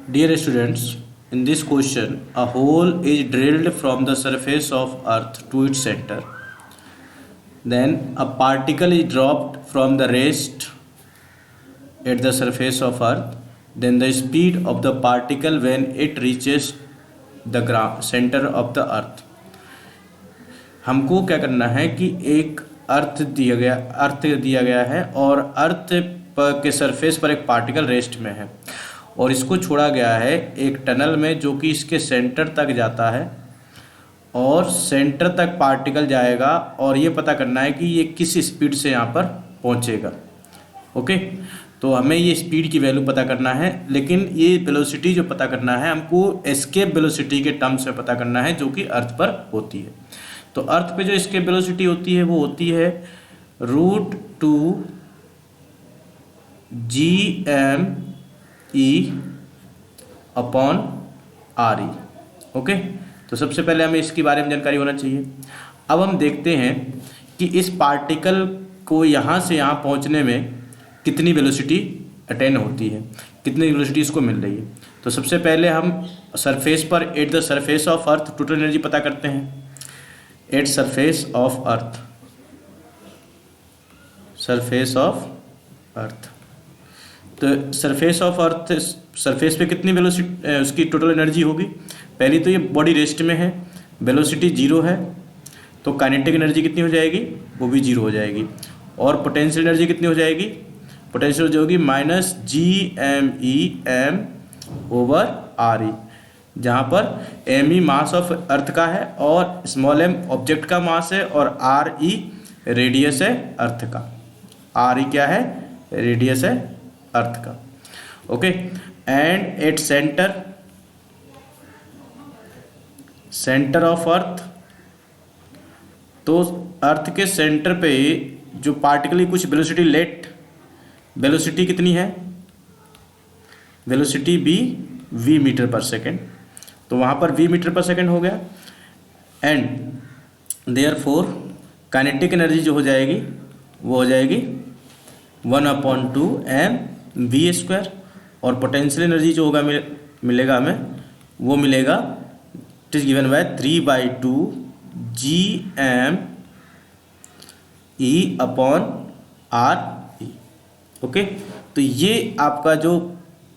Dear students, in this question, a hole is drilled from the surface of Earth to its center. Then a particle is dropped from the rest at the surface of Earth. Then the speed of the particle when it reaches the center of the Earth. हमको क्या करना है कि एक अर्थ दिया गया है और अर्थ के सरफेस पर एक पार्टिकल रेस्ट में है और इसको छोड़ा गया है एक टनल में जो कि इसके सेंटर तक जाता है और सेंटर तक पार्टिकल जाएगा और ये पता करना है कि ये किस स्पीड से यहाँ पर पहुँचेगा। ओके, तो हमें ये स्पीड की वैल्यू पता करना है, लेकिन ये वेलोसिटी जो पता करना है हमको एस्केप वेलोसिटी के टर्म्स में पता करना है जो कि अर्थ पर होती है। तो अर्थ पे जो एस्केप वेलोसिटी होती है वो होती है √2 gme/re। ओके, तो सबसे पहले हमें इसके बारे में जानकारी होना चाहिए। अब हम देखते हैं कि इस पार्टिकल को यहाँ से यहाँ पहुँचने में कितनी वेलोसिटी अटेन होती है, कितनी वेलोसिटी इसको मिल रही है। तो सबसे पहले हम सरफेस पर eight the surface of earth total energy पता करते हैं। At surface of earth, surface of earth, तो सरफेस ऑफ अर्थ, सरफेस पे कितनी वेलोसिटी उसकी टोटल एनर्जी होगी। पहली तो ये बॉडी रेस्ट में है, वेलोसिटी 0 है, तो काइनेटिक एनर्जी कितनी हो जाएगी, वो भी 0 हो जाएगी। और पोटेंशियल एनर्जी कितनी हो जाएगी, पोटेंशियल जो होगी -gme/re, जहाँ पर me मास ऑफ अर्थ का है और स्मॉल m ऑब्जेक्ट का मास है और re रेडियस है अर्थ का। re क्या है, रेडियस है अर्थ का। Okay, and at centre of earth, तो अर्थ के सेंटर पे जो पार्टिकल की कुछ वेलोसिटी वेलोसिटी कितनी है, वेलोसिटी v मीटर पर सेकेंड, तो वहाँ पर v मीटर पर सेकेंड हो गया। एंड देयरफॉर काइनेटिक एनर्जी जो हो जाएगी वो हो जाएगी 1/2 mv²। और पोटेंशियल एनर्जी जो होगा मिलेगा हमें, वो मिलेगा it is given by 3/2 gme/re। Okay, तो ये आपका जो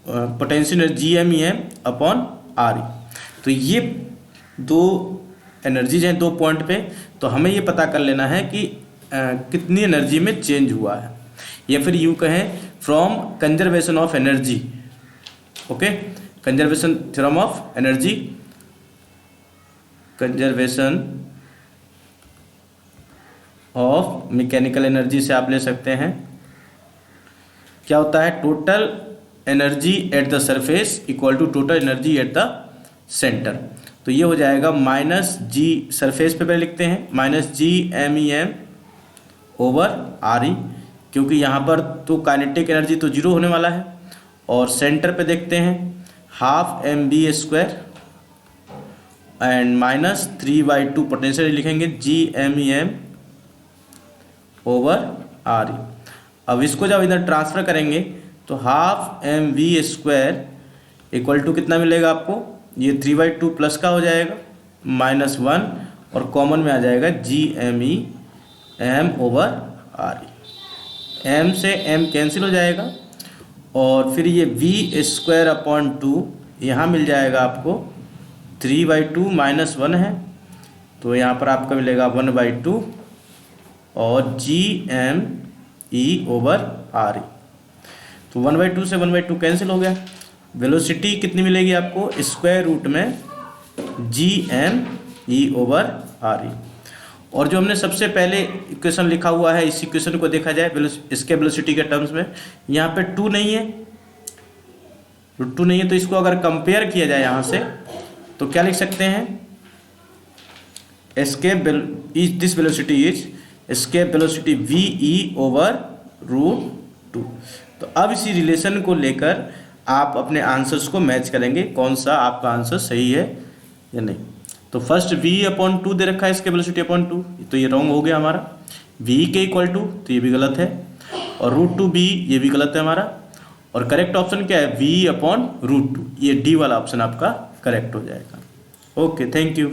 पोटेंशियल एनर्जी gme/re। तो ये दो एनर्जीज हैं दो पॉइंट पे, तो हमें ये पता कर लेना है कि कितनी एनर्जी में चेंज हुआ है, या फिर यूँ कहें from conservation of energy. Okay, conservation theorem of energy, conservation of mechanical energy से आप ले सकते हैं। क्या होता है, total energy at the surface equal to total energy at the centre. तो ये हो जाएगा -g, सरफेस पे पहले लिखते हैं -gme/re, क्योंकि यहाँ पर तो काइनेटिक एनर्जी तो 0 होने वाला है। और सेंटर पे देखते हैं ½ mv² एंड -3/2 पोटेंशियल लिखेंगे gme/re। अब इसको जब इधर ट्रांसफ़र करेंगे तो ½ mv² इक्वल टू कितना मिलेगा आपको, ये 3/2 प्लस का हो जाएगा -1 और कॉमन में आ जाएगा gme/re। m से m कैंसिल हो जाएगा और फिर ये v²/2 यहाँ मिल जाएगा आपको 3/2 -1 है, तो यहाँ पर आपका मिलेगा 1/2 और gme/re। तो 1/2 से 1/2 कैंसिल हो गया। वेलोसिटी कितनी मिलेगी आपको, स्क्वायर रूट में gme/re। और जो हमने सबसे पहले इक्वेशन लिखा हुआ है, इस इक्वेशन को देखा जाए इसके वेलोसिटी के टर्म्स में, यहाँ पे 2 नहीं है, √2 नहीं है, तो इसको अगर कंपेयर किया जाए यहाँ से तो क्या लिख सकते हैं, this velocity is escape velocity ve/√2। तो अब इसी रिलेशन को लेकर आप अपने आंसर्स को मैच करेंगे, कौन सा आपका आंसर सही है या नहीं। तो फर्स्ट v/2 दे रखा है, इसके वेलोसिटी /2, तो ये रॉन्ग हो गया हमारा। v के इक्वल टू, तो ये भी गलत है, और √2b ये भी गलत है हमारा, और करेक्ट ऑप्शन क्या है, v/√2। ये डी वाला ऑप्शन आपका करेक्ट हो जाएगा। Okay, thank you.